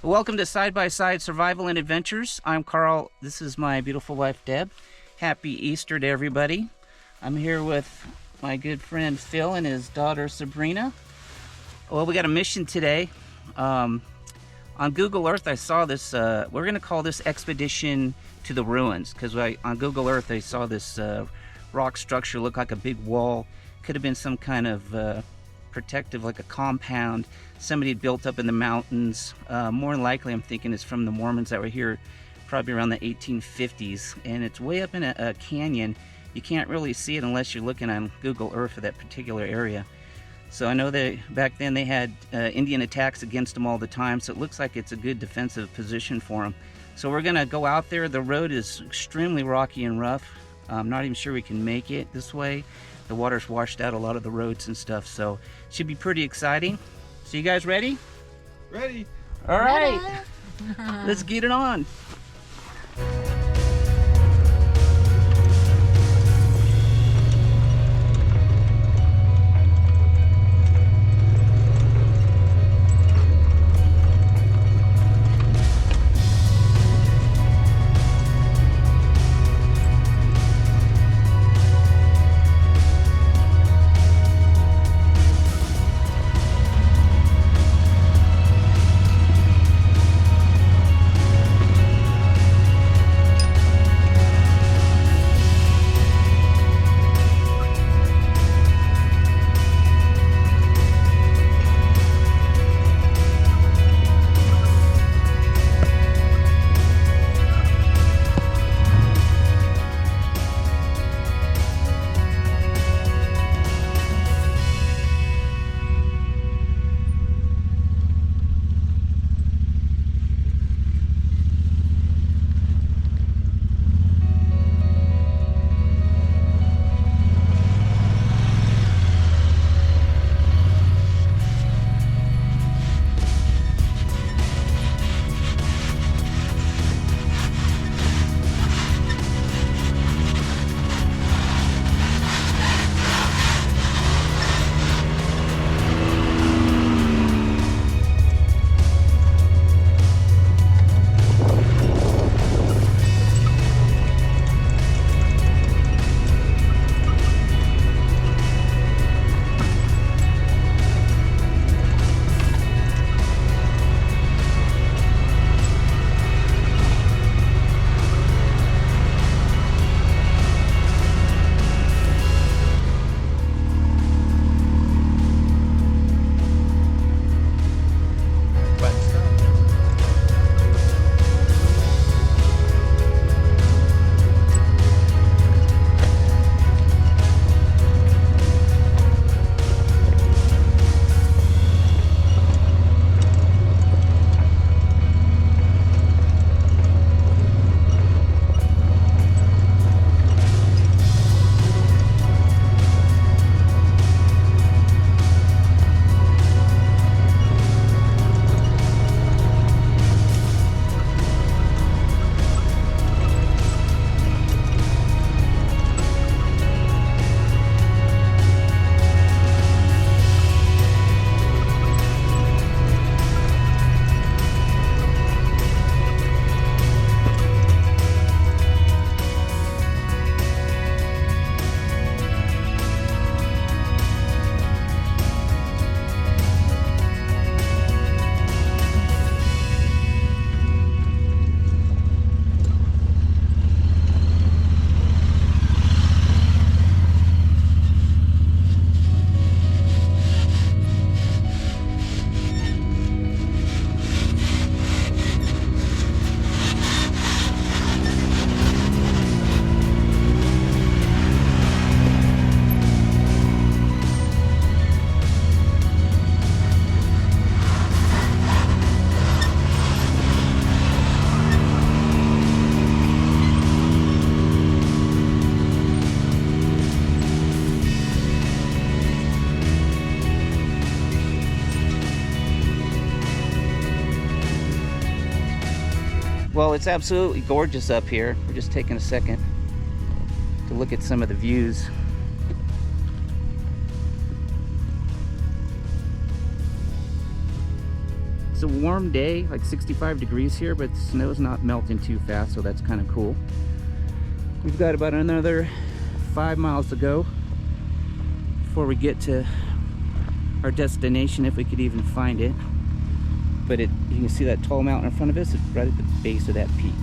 Welcome to Side by Side Survival and Adventures. I'm Carl. This is my beautiful wife, Deb. Happy Easter to everybody. I'm here with my good friend Phil and his daughter Sabrina. Well, we got a mission today. On Google Earth, I saw this. We're going to call this Expedition to the Ruins, because on Google Earth, I saw this rock structure look like a big wall. Could have been some kind of protective, like a compound somebody had built up in the mountains. More than likely, I'm thinking it's from the Mormons that were here probably around the 1850s, and it's way up in a canyon. You can't really see it unless you're looking on Google Earth for that particular area. So I know that back then they had Indian attacks against them all the time, so it looks like it's a good defensive position for them. So we're gonna go out there. The road is extremely rocky and rough. I'm not even sure we can make it this way. The water's washed out a lot of the roads and stuff, so it should be pretty exciting. So you guys ready? Ready. All right, let's get it on. Well, it's absolutely gorgeous up here. We're just taking a second to look at some of the views. It's a warm day, like 65 degrees here, but the snow's not melting too fast, so that's kind of cool. We've got about another 5 miles to go before we get to our destination, if we could even find it. But you can see that tall mountain in front of us. It's right at the base of that peak.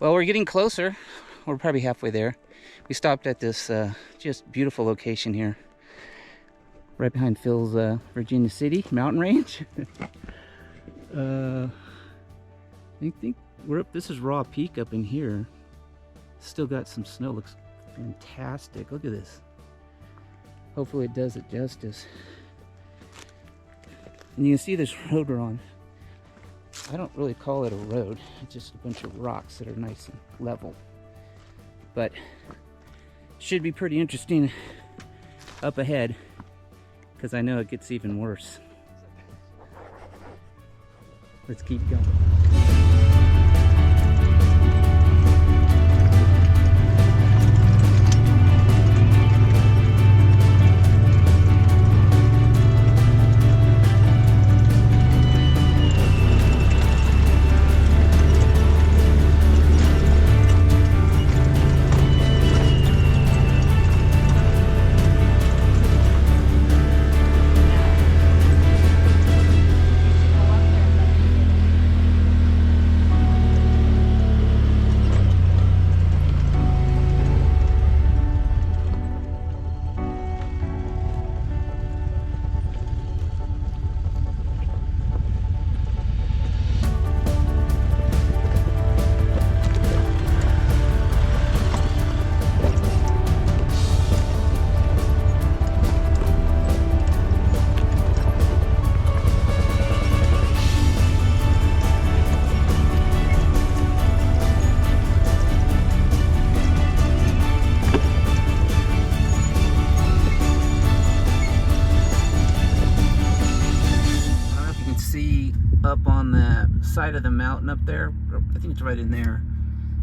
Well, we're getting closer. We're probably halfway there. We stopped at this just beautiful location here, right behind Phil's Virginia City mountain range. I think we're up. This is Raw Peak up in here. Still got some snow. Looks fantastic. Look at this. Hopefully it does it justice. And you can see this road we're on. I don't really call it a road. It's just a bunch of rocks that are nice and level. But should be pretty interesting up ahead, because I know it gets even worse. Let's keep going. Up on the side of the mountain up there, I think it's right in there.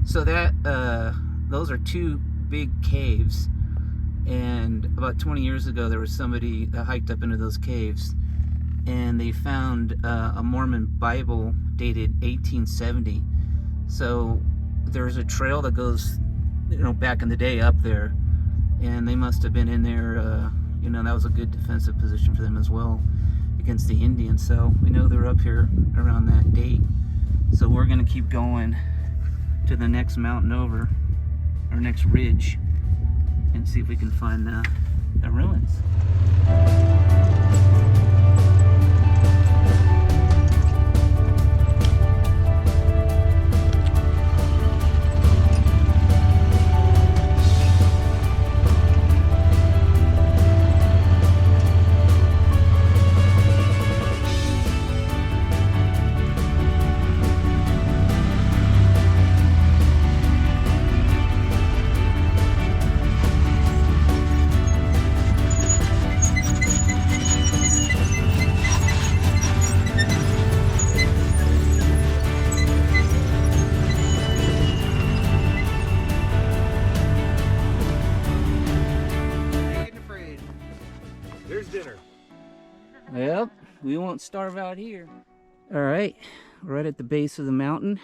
So that those are two big caves, and about 20 years ago there was somebody that hiked up into those caves, and they found a Mormon Bible dated 1870. So there's a trail that goes, back in the day up there, and they must have been in there. That was a good defensive position for them as well against the Indians. So we know they're up here around that date. So we're gonna keep going to the next mountain over, or next ridge, and see if we can find the ruins. Well, we won't starve out here. All right, right at the base of the mountain.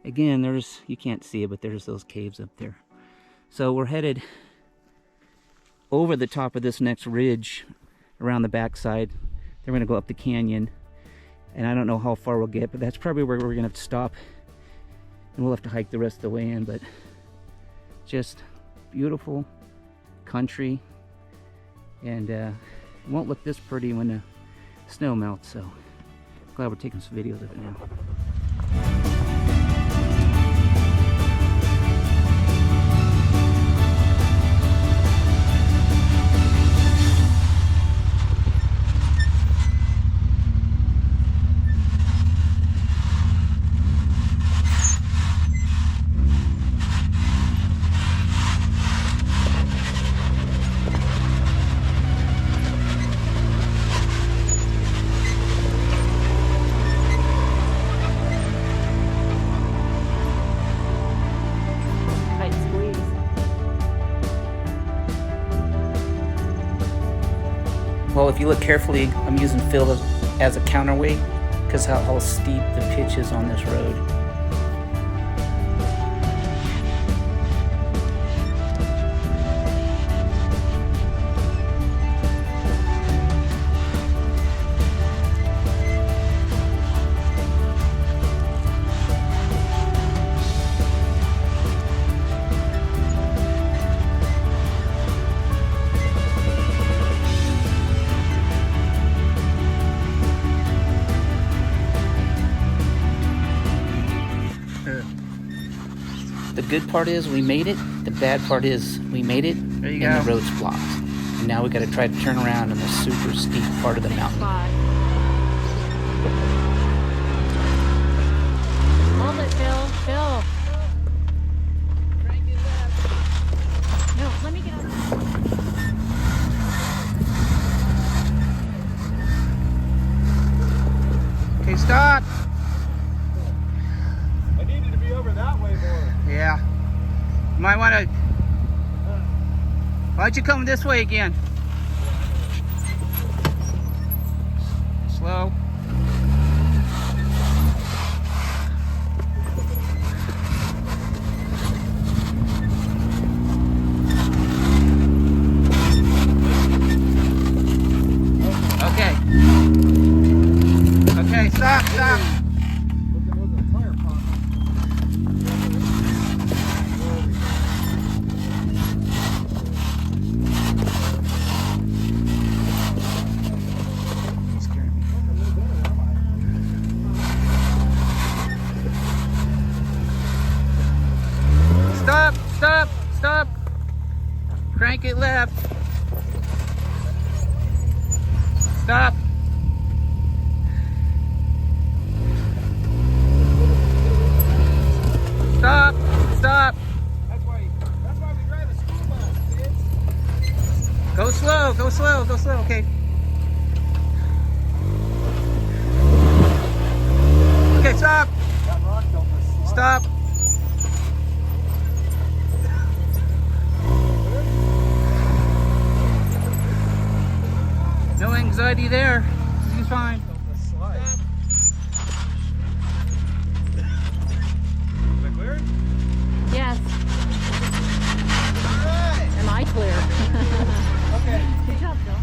Again, you can't see it, but there's those caves up there. So we're headed over the top of this next ridge around the backside. Then we're gonna go up the canyon. And I don't know how far we'll get, but that's probably where we're gonna have to stop. And we'll have to hike the rest of the way in, but just beautiful country. And it won't look this pretty when the snow melts, so glad we're taking some videos of it now. Well, if you look carefully, I'm using Phil as a counterweight because how steep the pitch is on this road. The good part is we made it. The bad part is we made it and the road's blocked. And now we got to try to turn around in the super steep part of the mountain. Hold it, Phil. Phil. Crank it left. No, let me get on. Okay, stop. I needed to be over that way more. Yeah. You might want to... Why don't you come this way again? Slow. Okay. Okay, stop, stop. Stop, stop, stop. Crank it left. Stop. Stop, stop. That's why we drive a school bus, kids. Go slow, go slow, go slow, okay. Okay, stop. That rock don't slide. Stop. No anxiety there. He's fine. Slide. Am I clear? Yes. All right. Am I clear? Okay. Good job, Phil.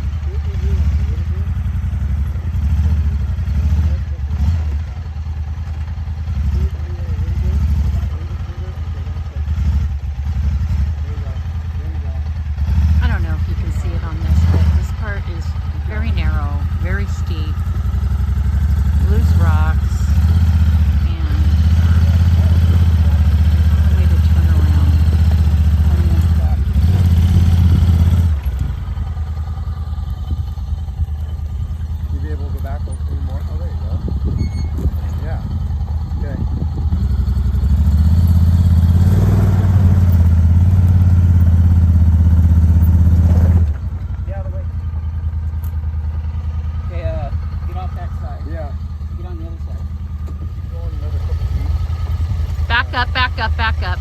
Back up, back up, back up.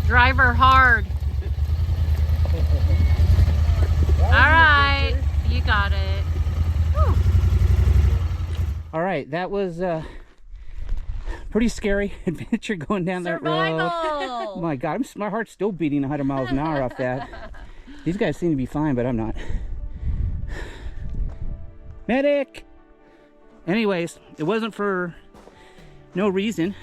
Driver hard. All right, you got it. Whew. All right, that was pretty scary adventure going down that road. Oh my God, my heart's still beating 100 miles an hour off that. These guys seem to be fine, but I'm not. Medic! Anyways, it wasn't for no reason.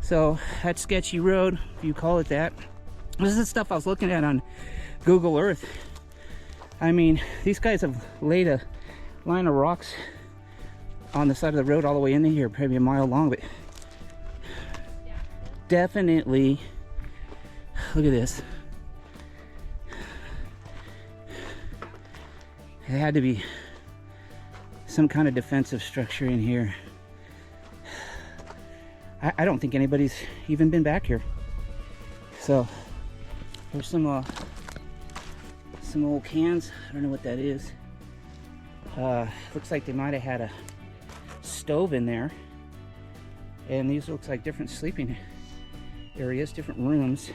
So that sketchy road, if you call it that, this is the stuff I was looking at on Google Earth. I mean, these guys have laid a line of rocks on the side of the road all the way into here, probably a mile long, but definitely, look at this. It had to be some kind of defensive structure in here. I don't think anybody's even been back here. So there's some old cans. I don't know what that is. Looks like they might have had a stove in there. And these looks like different sleeping areas, different rooms.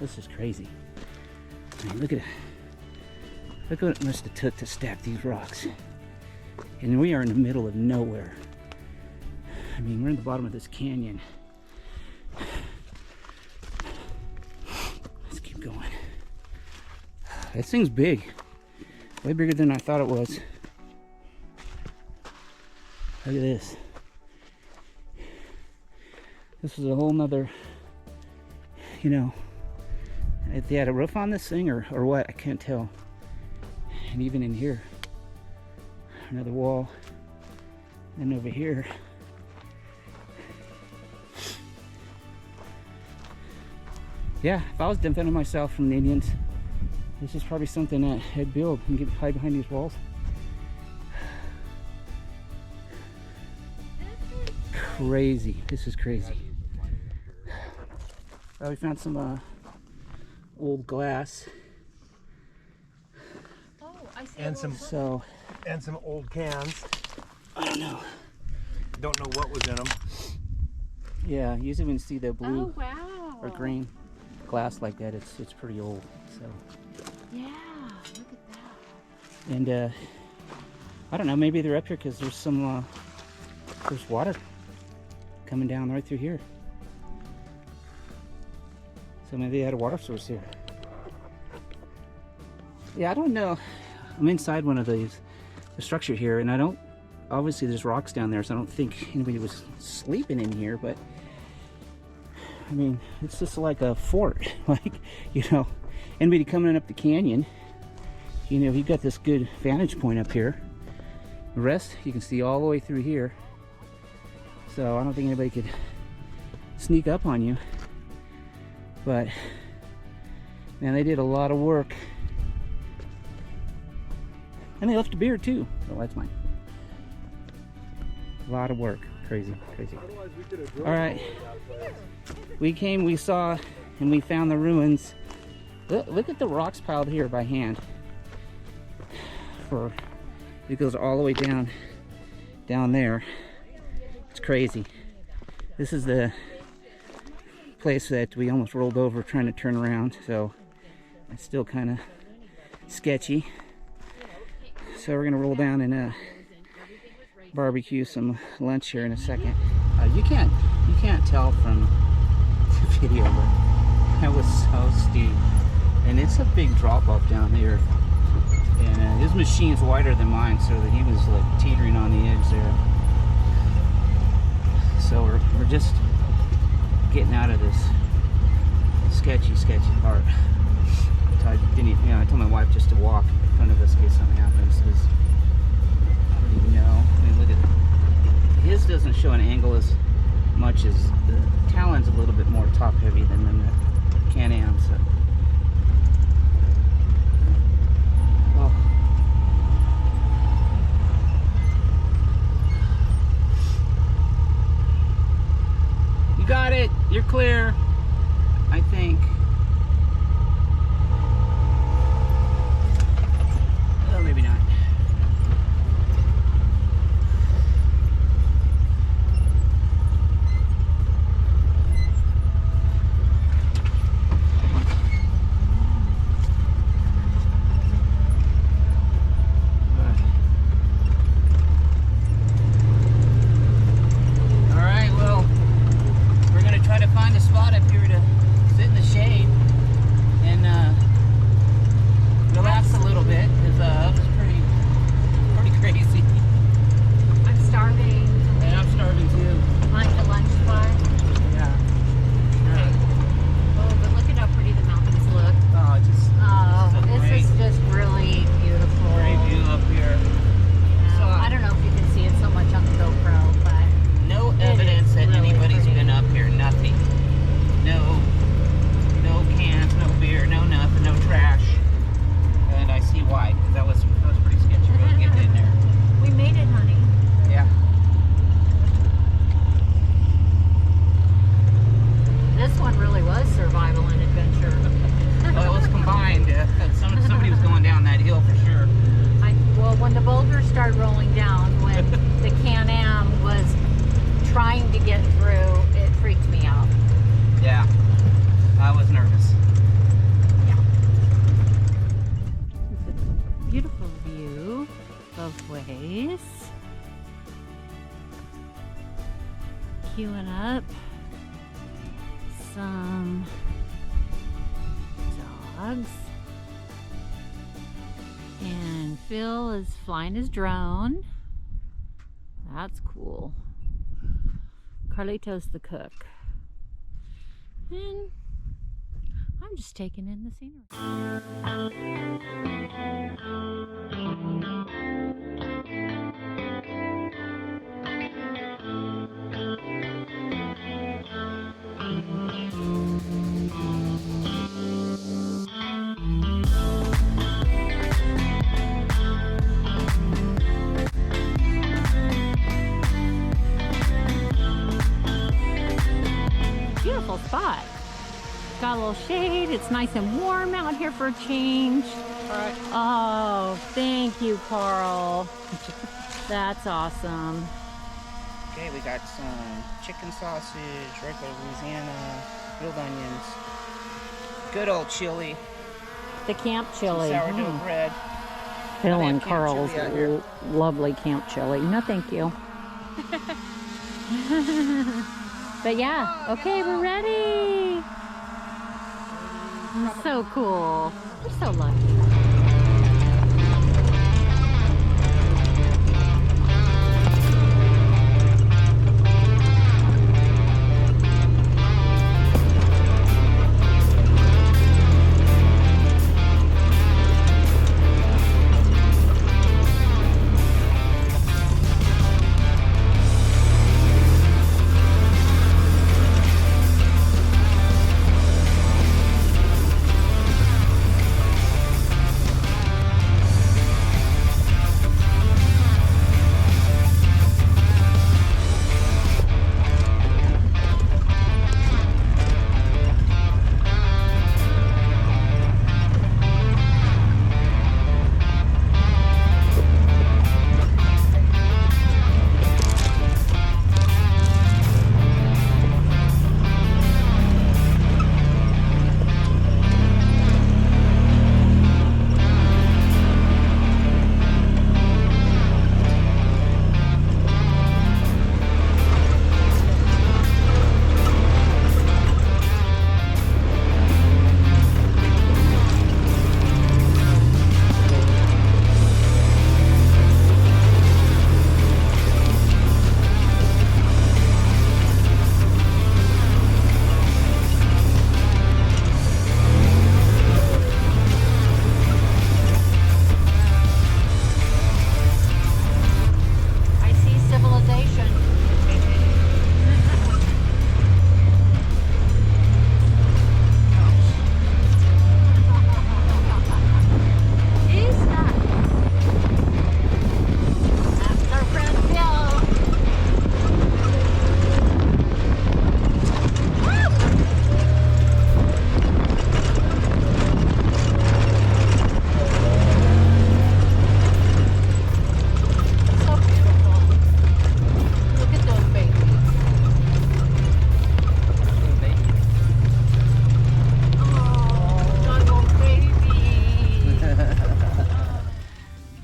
This is crazy. I mean, look what it must have took to stack these rocks. And we are in the middle of nowhere. I mean, we're in the bottom of this canyon. Let's keep going. This thing's big. Way bigger than I thought it was. Look at this. This is a whole nother, you know, if they had a roof on this thing or what, I can't tell. And even in here, another wall. And over here, yeah, if I was defending myself from the Indians, this is probably something that I'd build and hide behind these walls. Crazy. This is crazy. Well, we found some old glass. Oh, I see. And some old cans. I don't know. Don't know what was in them. Yeah, usually when you see the blue Oh, wow. or green glass like that, it's pretty old. So. Yeah, look at that. And I don't know, maybe they're up here because there's some there's water coming down right through here. So maybe they had a water source here. Yeah, I don't know. I'm inside one of the structure here, and I don't, obviously there's rocks down there, so I don't think anybody was sleeping in here, but I mean, it's just like a fort. Like, you know, anybody coming up the canyon, you know, you've got this good vantage point up here. The rest you can see all the way through here. So I don't think anybody could sneak up on you. But man, they did a lot of work. And they left a beer too. Oh, that's mine. A lot of work. Crazy, crazy. All right. We came, we saw, and we found the ruins. Look at the rocks piled here by hand. It goes all the way down there. It's crazy. This is the place that we almost rolled over trying to turn around, so it's still kind of sketchy. So we're gonna roll down and barbecue some lunch here in a second. You can't tell from the video, but that was so steep, and it's a big drop off down here. And his machine's wider than mine, so that he was like teetering on the edge there. So we're just getting out of this sketchy part. I told my wife just to walk in front of us in case something happens, because I don't even know. I mean, look at it. His doesn't show an angle as much as the Talon's a little bit more top heavy than the Can-Am. So. Oh. You got it. You're clear. I think. Oh, maybe not. All right, well, we're gonna try to find a spot up here to sit in the shade and relax a little bit because it was pretty crazy. I'm starving. And I'm starving too. Find a lunch spot. Yeah. Oh, but look at how pretty the mountains look. Oh, just Oh, so this great. is just really beautiful. Great view up here. Yeah. So, I don't know if you can see it so much on the GoPro, but no It evidence is that really anybody's pretty. been up here. Nothing. No cans, no beer, no nothing, no trash. And I see why, because that was pretty sketchy road getting in there. we made it, honey. Yeah. This one really was survival and adventure. Well, it was combined. Somebody was going down that hill for sure. Well, when the boulders started rolling down, when the Can-Am was trying to get through, it freaked me out. Yeah. I was nervous. Beautiful view both ways. Queuing up some dogs. And Phil is flying his drone. That's cool. Carlito's the cook. And I'm just taking in the scenery. Beautiful spot. Got a little shade. It's nice and warm out here for a change. All right. Oh, thank you, Carl. That's awesome. Okay, we got some chicken sausage, regular Louisiana, grilled onions, good old chili, The camp some chili. sourdough Mm. bread. Phil They have and camp Carl's chili out here. lovely camp chili. No, thank you. But yeah, okay, we're ready. So cool. We're so lucky.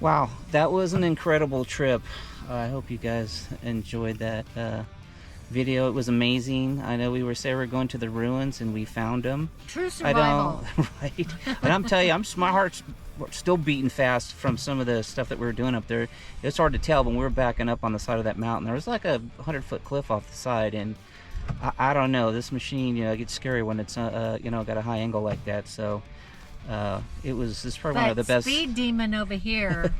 Wow, that was an incredible trip. I hope you guys enjoyed that video. It was amazing. I know we were going to the ruins and we found them. True I survival. don't, right? But I'm telling you, my heart's still beating fast from some of the stuff that we were doing up there. It's hard to tell when we were backing up on the side of that mountain. There was like a 100-foot cliff off the side, and I don't know. This machine, it gets scary when it's got a high angle like that. So it's probably one of the best. Speed demon over here.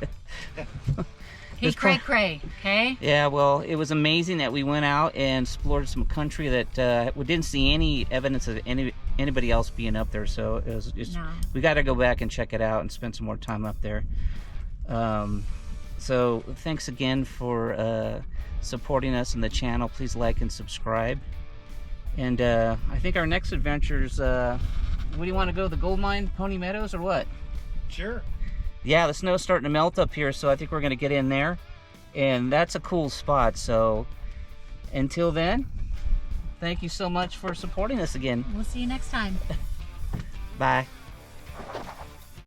He It's cray pro- cray, okay? Yeah, well, it was amazing that we went out and explored some country that we didn't see any evidence of anybody else being up there. So it was just, No. we got to go back and check it out and spend some more time up there. So thanks again for supporting us in the channel. Please like and subscribe. And I think our next adventures, where do you want to go? The gold mine, Pony Meadows, or what? Sure. Yeah, the snow's starting to melt up here, so I think we're going to get in there. And that's a cool spot. So until then, thank you so much for supporting us again. We'll see you next time. Bye.